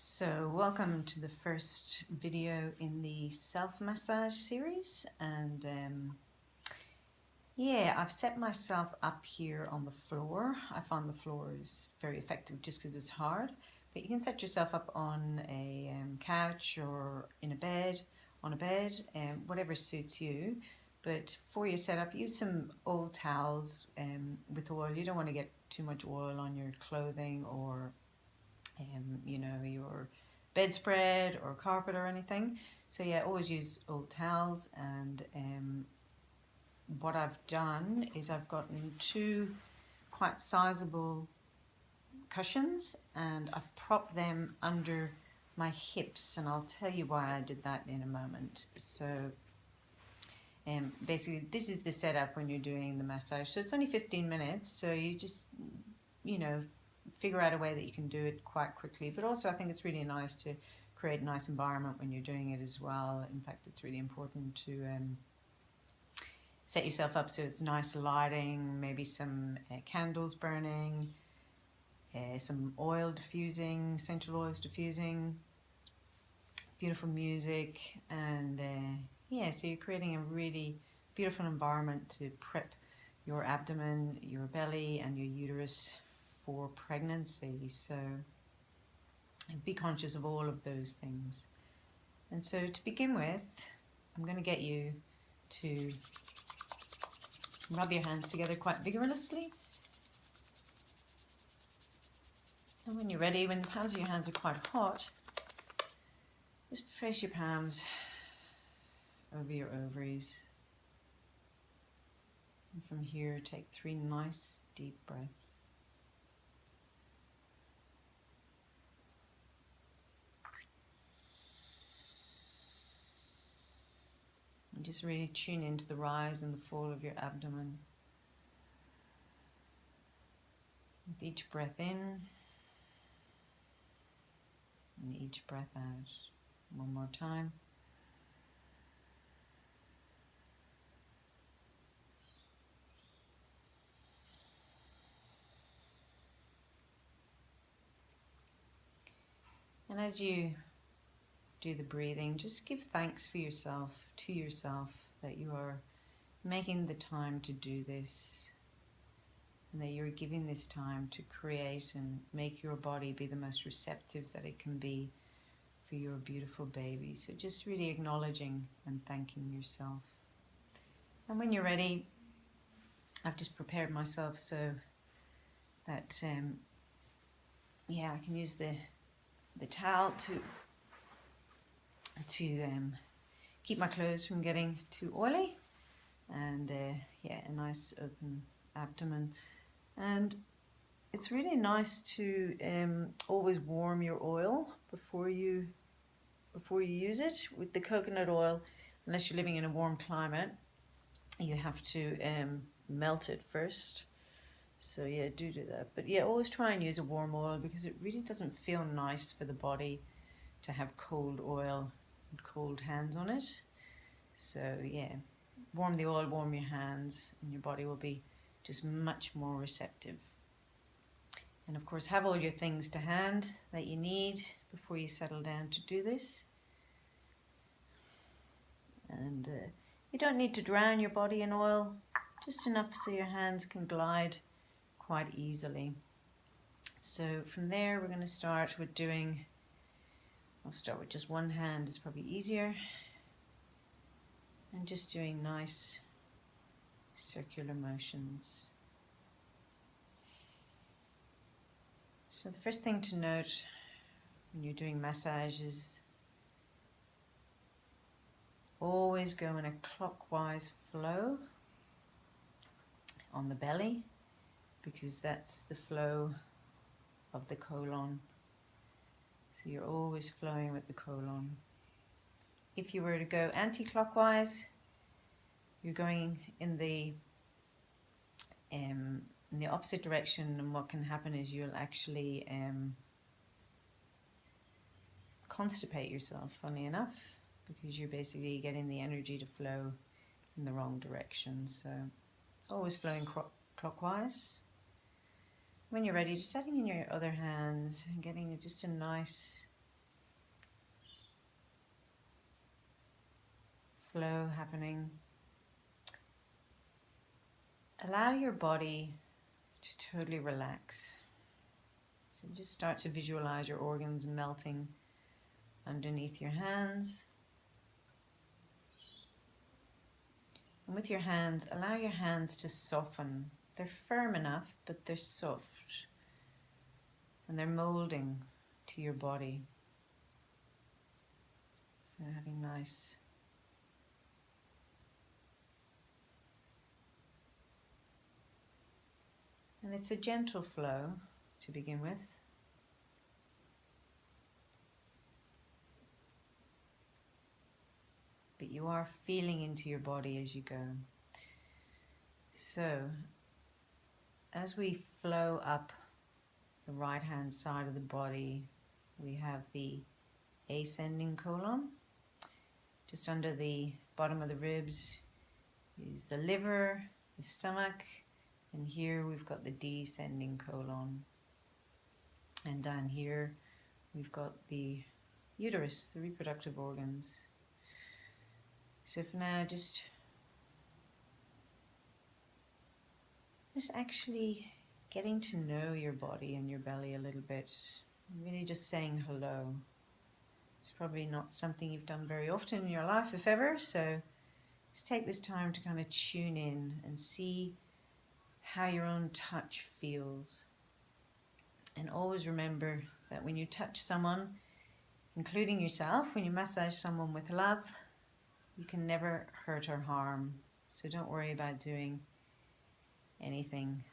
So welcome to the first video in the self-massage series, and yeah, I've set myself up here on the floor. I find the floor is very effective just because it's hard, but you can set yourself up on a couch or in a bed, on a bed, whatever suits you. But for your setup, use some old towels with oil. You don't want to get too much oil on your clothing or your bedspread or carpet or anything. So yeah, always use old towels. And what I've done is I've gotten two quite sizable cushions and I've propped them under my hips, and I'll tell you why I did that in a moment. So basically this is the setup when you're doing the massage. So it's only 15 minutes, so you just figure out a way that you can do it quite quickly. But also I think it's really nice to create a nice environment when you're doing it as well. In fact, it's really important to set yourself up so it's nice lighting, maybe some candles burning, some oil diffusing, essential oils diffusing, beautiful music, and yeah, so you're creating a really beautiful environment to prep your abdomen, your belly, and your uterus for pregnancy. So be conscious of all of those things. And so to begin with, I'm going to get you to rub your hands together quite vigorously. And when you're ready, when the palms of your hands are quite hot, just place your palms over your ovaries. And from here, take 3 nice deep breaths. And just really tune into the rise and the fall of your abdomen. With each breath in and each breath out. One more time. And as you do the breathing, just give thanks for yourself, to yourself, that you are making the time to do this, and that you're giving this time to create and make your body be the most receptive that it can be for your beautiful baby. So just really acknowledging and thanking yourself. And when you're ready, I've just prepared myself so that yeah, I can use the towel to keep my clothes from getting too oily, and yeah, a nice open abdomen. And it's really nice to always warm your oil before you use it. With the coconut oil, unless you're living in a warm climate, you have to melt it first. So yeah, do that. But yeah, always try and use a warm oil, because it really doesn't feel nice for the body to have cold oil and cold hands on it. So yeah, warm the oil, warm your hands, and your body will be just much more receptive. And of course, have all your things to hand that you need before you settle down to do this. And you don't need to drown your body in oil, just enough so your hands can glide quite easily. So from there, we're going to start with doing, I'll start with just one hand, it's probably easier. And just doing nice circular motions. So the first thing to note when you're doing massage is always go in a clockwise flow on the belly, because that's the flow of the colon. So you're always flowing with the colon. If you were to go anti-clockwise, you're going in the opposite direction, and what can happen is you'll actually constipate yourself, funnily enough, because you're basically getting the energy to flow in the wrong direction. So always flowing clockwise. When you're ready, just adding in your other hands and getting just a nice flow happening. Allow your body to totally relax. So just start to visualize your organs melting underneath your hands. And with your hands, allow your hands to soften. They're firm enough, but they're soft. And they're molding to your body. So having nice and it's a gentle flow to begin with. But you are feeling into your body as you go. So, as we flow up the right hand side of the body, we have the ascending colon. Just under the bottom of the ribs is the liver, the stomach, and here we've got the descending colon. And down here we've got the uterus, the reproductive organs. So for now, just actually getting to know your body and your belly a little bit. Really just saying hello. It's probably not something you've done very often in your life, if ever, so just take this time to kind of tune in and see how your own touch feels. And always remember that when you touch someone, including yourself, when you massage someone with love, you can never hurt or harm. So don't worry about doing anything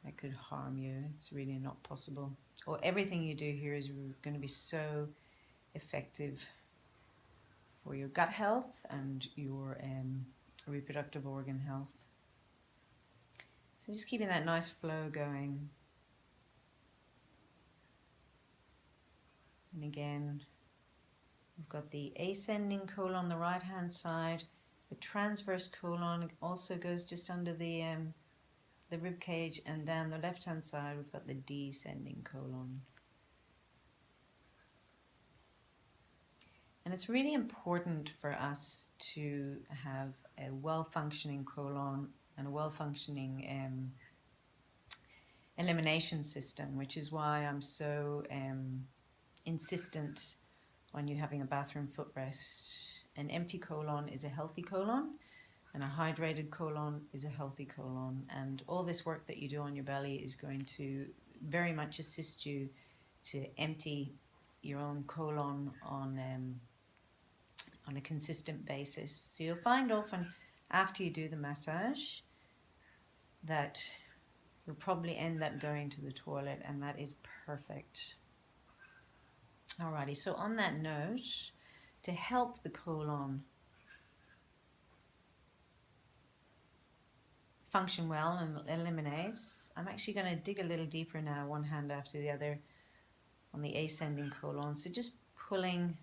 that could harm you. It's really not possible. Or everything you do here is going to be so effective for your gut health and your reproductive organ health. So just keeping that nice flow going. And again, we've got the ascending colon on the right hand side. The transverse colon also goes just under the rib cage, and down the left hand side we've got the descending colon. And it's really important for us to have a well-functioning colon and a well-functioning elimination system, which is why I'm so insistent on you having a bathroom footrest. An empty colon is a healthy colon, and a hydrated colon is a healthy colon. And all this work that you do on your belly is going to very much assist you to empty your own colon on a consistent basis. So you'll find often after you do the massage that you'll probably end up going to the toilet, and that is perfect. Alrighty, so on that note, to help the colon function well and eliminate, I'm actually going to dig a little deeper now, one hand after the other, on the ascending colon. So just pulling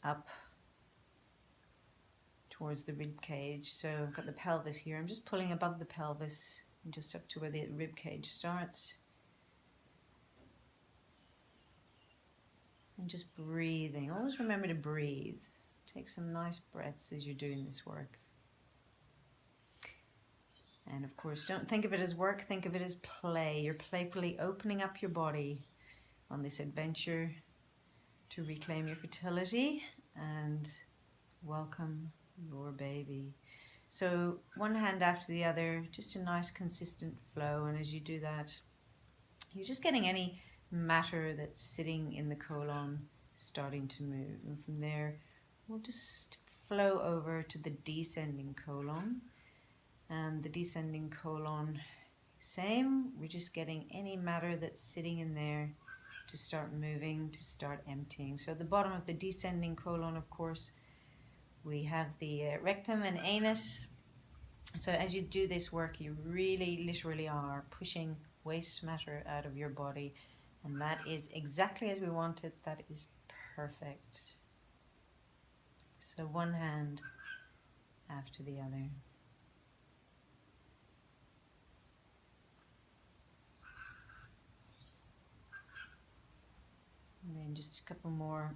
up towards the rib cage. So I've got the pelvis here. I'm just pulling above the pelvis and just up to where the rib cage starts. And just breathing. Always remember to breathe. Take some nice breaths as you're doing this work. And of course, don't think of it as work, think of it as play. You're playfully opening up your body on this adventure to reclaim your fertility and welcome your baby. So one hand after the other, just a nice consistent flow. And as you do that, you're just getting any matter that's sitting in the colon starting to move. And from there, we'll just flow over to the descending colon. And the descending colon, same, we're just getting any matter that's sitting in there to start moving, to start emptying. So at the bottom of the descending colon, of course, we have the rectum and anus. So as you do this work, you really literally are pushing waste matter out of your body. And that is exactly as we want it. That is perfect. So one hand after the other. And then just a couple more.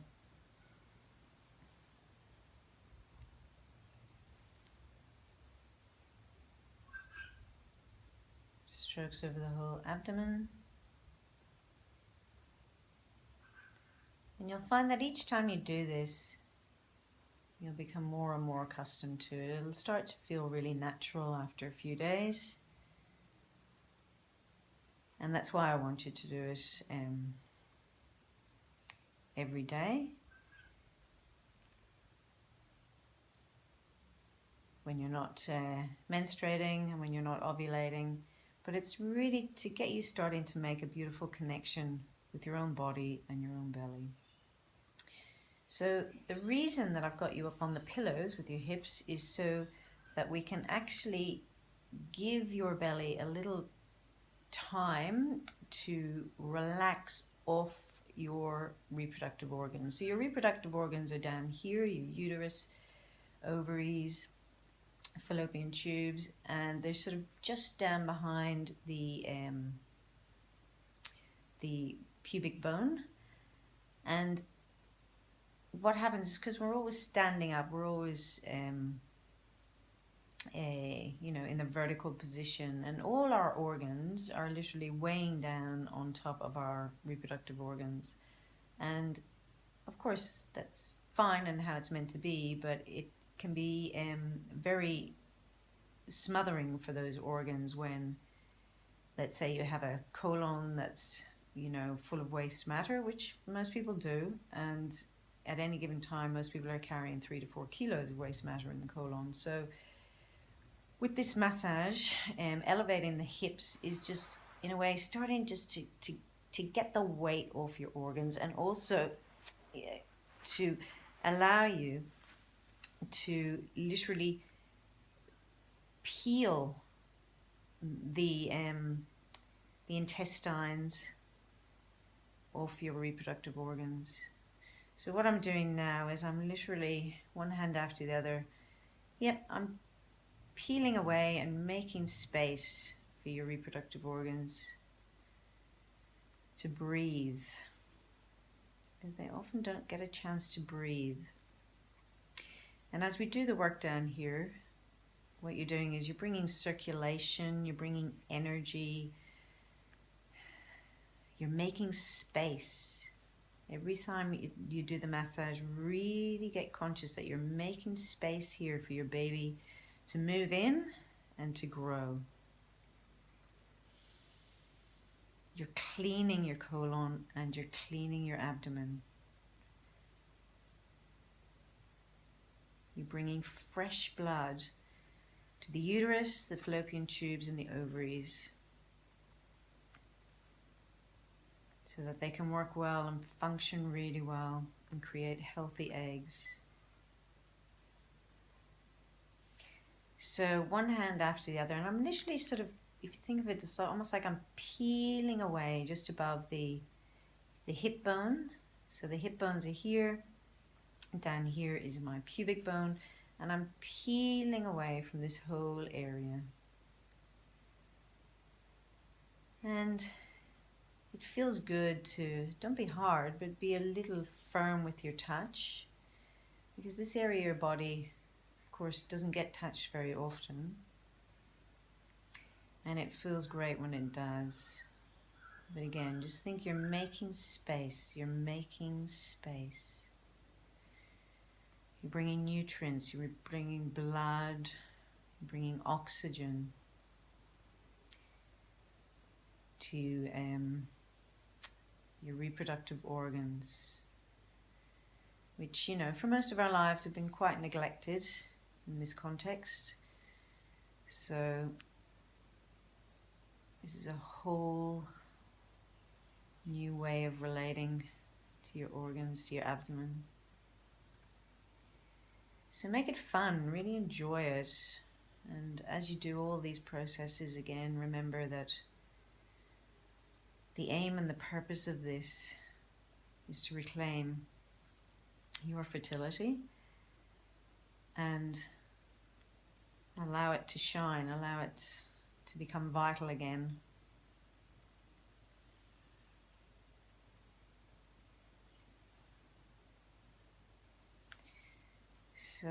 strokes over the whole abdomen. And you'll find that each time you do this, you'll become more and more accustomed to it. It'll start to feel really natural after a few days. And that's why I want you to do it every day. When you're not menstruating and when you're not ovulating. But it's really to get you starting to make a beautiful connection with your own body and your own belly. So the reason that I've got you up on the pillows with your hips is so that we can actually give your belly a little time to relax off your reproductive organs. So your reproductive organs are down here, your uterus, ovaries, fallopian tubes, and they're sort of just down behind the pubic bone. And what happens is, because we're always standing up, we're always in the vertical position, and all our organs are literally weighing down on top of our reproductive organs. And of course that's fine and how it's meant to be, but it can be very smothering for those organs when, let's say, you have a colon that's full of waste matter, which most people do, and at any given time most people are carrying 3 to 4 kilos of waste matter in the colon. So with this massage, elevating the hips is just, in a way, starting just to get the weight off your organs, and also to allow you to literally peel the intestines off your reproductive organs. So what I'm doing now is I'm literally, one hand after the other, I'm peeling away and making space for your reproductive organs to breathe, because they often don't get a chance to breathe. And as we do the work down here, what you're doing is you're bringing circulation, you're bringing energy, you're making space. Every time you do the massage, really get conscious that you're making space here for your baby to move in and to grow. You're cleaning your colon and you're cleaning your abdomen. You're bringing fresh blood to the uterus, the fallopian tubes, and the ovaries, so that they can work well and function really well and create healthy eggs. So one hand after the other, and I'm literally sort of, if you think of it, it's almost like I'm peeling away just above the hip bone. So the hip bones are here, down here is my pubic bone, and I'm peeling away from this whole area. And it feels good to, don't be hard, but be a little firm with your touch, because this area of your body, of course, doesn't get touched very often, and it feels great when it does. But again, just think you're making space, you're making space. You're bringing nutrients, you're bringing blood, you're bringing oxygen to your reproductive organs, which, for most of our lives have been quite neglected in this context. So this is a whole new way of relating to your organs, to your abdomen. So make it fun, really enjoy it. And as you do all these processes, again, remember that the aim and the purpose of this is to reclaim your fertility and allow it to shine, allow it to become vital again. So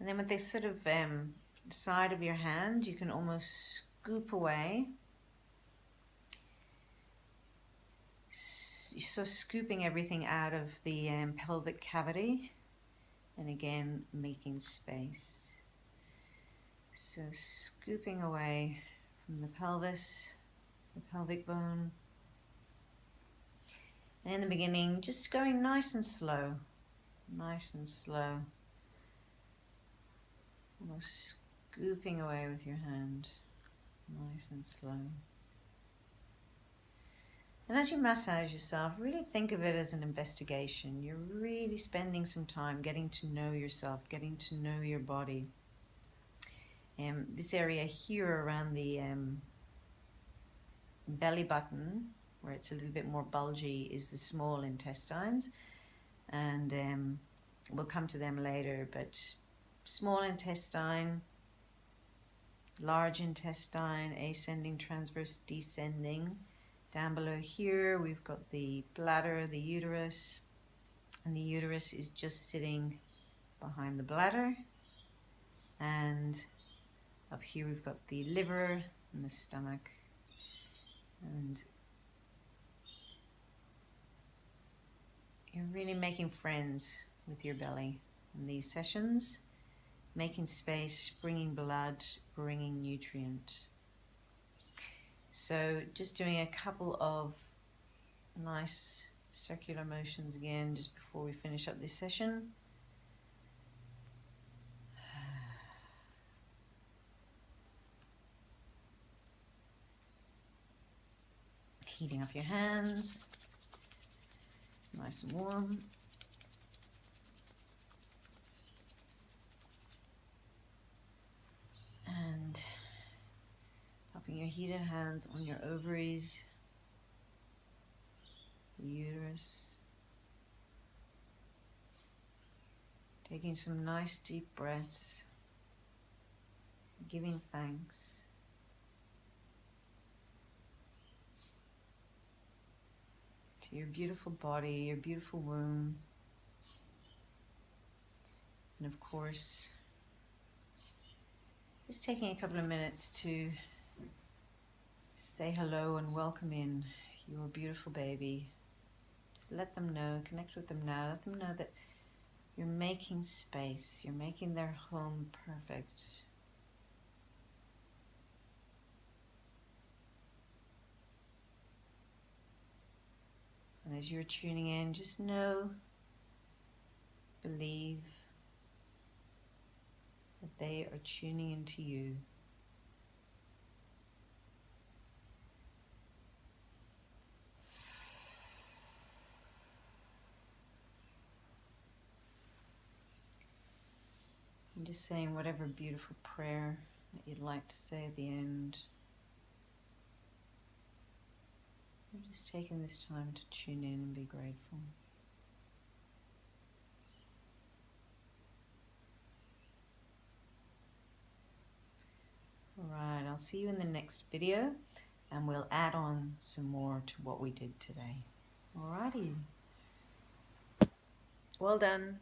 And then with this sort of side of your hand, you can almost scoop away. So scooping everything out of the pelvic cavity, and again making space. So scooping away from the pelvis, the pelvic bone. And in the beginning, just going nice and slow, nice and slow. Almost scooping away with your hand, nice and slow. And as you massage yourself, really think of it as an investigation. You're really spending some time getting to know yourself, getting to know your body. This area here around the belly button, where it's a little bit more bulgy, is the small intestines. And we'll come to them later, but small intestine, large intestine, ascending, transverse, descending. Down below here, we've got the bladder, the uterus, and the uterus is just sitting behind the bladder. And up here, we've got the liver and the stomach. And you're really making friends with your belly in these sessions, making space, bringing blood, bringing nutrient. So just doing a couple of nice circular motions again just before we finish up this session. Heating up your hands, nice and warm. And popping your heated hands on your ovaries, the uterus. Taking some nice deep breaths, giving thanks. To your beautiful body, your beautiful womb. And of course, just taking a couple of minutes to say hello and welcome in your beautiful baby. Just let them know, connect with them now, let them know that you're making space, you're making their home perfect. And as you're tuning in, just know, believe that they are tuning into you. And just saying whatever beautiful prayer that you'd like to say at the end. We're just taking this time to tune in and be grateful. Alright, I'll see you in the next video and we'll add on some more to what we did today. Alrighty. Well done.